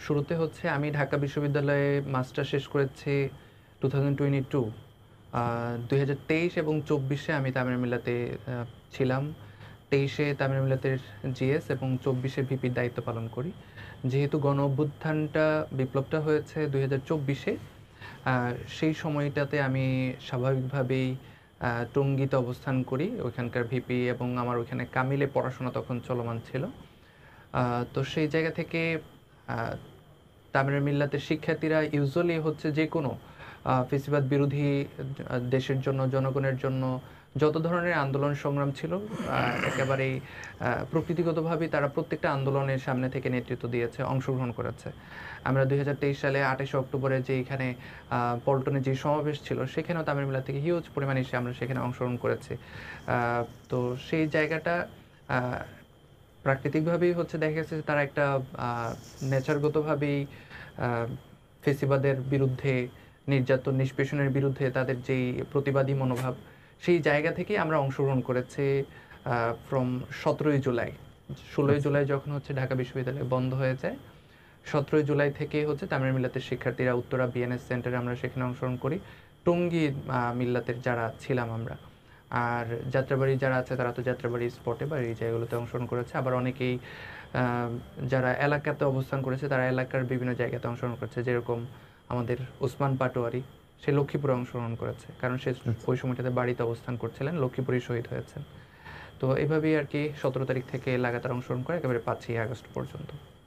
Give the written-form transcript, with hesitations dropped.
শুরুতে হচ্ছে আমি ঢাকা বিশ্ববিদ্যালয়ে মাস্টার শেষ করেছি 2022। 2023 এবং 24-এ আমি তামিল মিল্লাতে ছিলাম। 23-এ তামিল মিল্লাতের জিএস এবং 24-এ ভিপির দায়িত্ব পালন করি। যেহেতু গণ অভ্যুত্থানটা বিপ্লবটা হয়েছে 2024-এ, সেই সময়টাতে আমি স্বাভাবিকভাবেই টঙ্গীতে অবস্থান করি। ওইখানকার ভিপি এবং আমার ওইখানে কামিলে পড়াশোনা তখন চলমান ছিল। তো সেই জায়গা থেকে আ তামিল মিল্লাতের শিক্ষার্থীরা ইউজুয়ালি হচ্ছে যেকোনো ফেসিবাদ বিরোধী দেশের জন্য, জনগণের জন্য যত ধরনের আন্দোলন সংগ্রাম ছিল, একেবারেই প্রকৃতিগতভাবেই তারা প্রত্যেকটা আন্দোলনের সামনে থেকে নেতৃত্ব দিয়েছে, অংশগ্রহণ করেছে। আমরা 2023 সালে 28শে অক্টোবরে যে এখানে পল্টনে যে সমাবেশ ছিল, সেখানেও তামিল মিল্লাত থেকে হিউজ পরিমাণে এসে আমরা সেখানে অংশগ্রহণ করেছি। তো সেই জায়গাটা আ প্রাকৃতিকভাবেই হচ্ছে দেখা গেছে যে তারা একটা নেচারগতভাবেই আ ফেসিবাদের বিরুদ্ধে, নির্যাতন, নিষ্পেষণের বিরুদ্ধে তাদের যেই প্রতিবাদী মনোভাব, সেই জায়গা থেকেই আমরা অংশগ্রহণ করেছি ফ্রম 17ই জুলাই। 16ই আচ্ছা। জুলাই যখন হচ্ছে ঢাকা বিশ্ববিদ্যালয় বন্ধ হয়ে যায়, 17ই জুলাই থেকে হচ্ছে তামিল মিল্লাতের শিক্ষার্থীরা উত্তরা বিএনএস সেন্টারে আমরা সেখানে অংশগ্রহণ করি। টঙ্গী মিল্লাতের যারা ছিলাম আমরা। আর যাত্রাবাড়ি যারা আছে তারা তো যাত্রাবাড়ি স্পটে বা এই জায়গাগুলোতে অংশগ্রহণ করেছে। আবার অনেকেই আ যারা এলাকাতে অবস্থান করেছে তারা এলাকার বিভিন্ন জায়গাতে অংশগ্রহণ করেছে। যেরকম আমাদের ওসমান পাটোয়ারি, সে লক্ষ্মীপুরে অংশগ্রহণ করেছে। কারণ সে আচ্ছা। ওই সময়টাতে বাড়িতে অবস্থান করছিলেন, লক্ষ্মীপুরেই শহীদ হয়েছেন। তো এভাবেই আরকি 17 তারিখ থেকে লাগাতার অংশগ্রহণ করে একেবারে 5ই আগস্ট পর্যন্ত।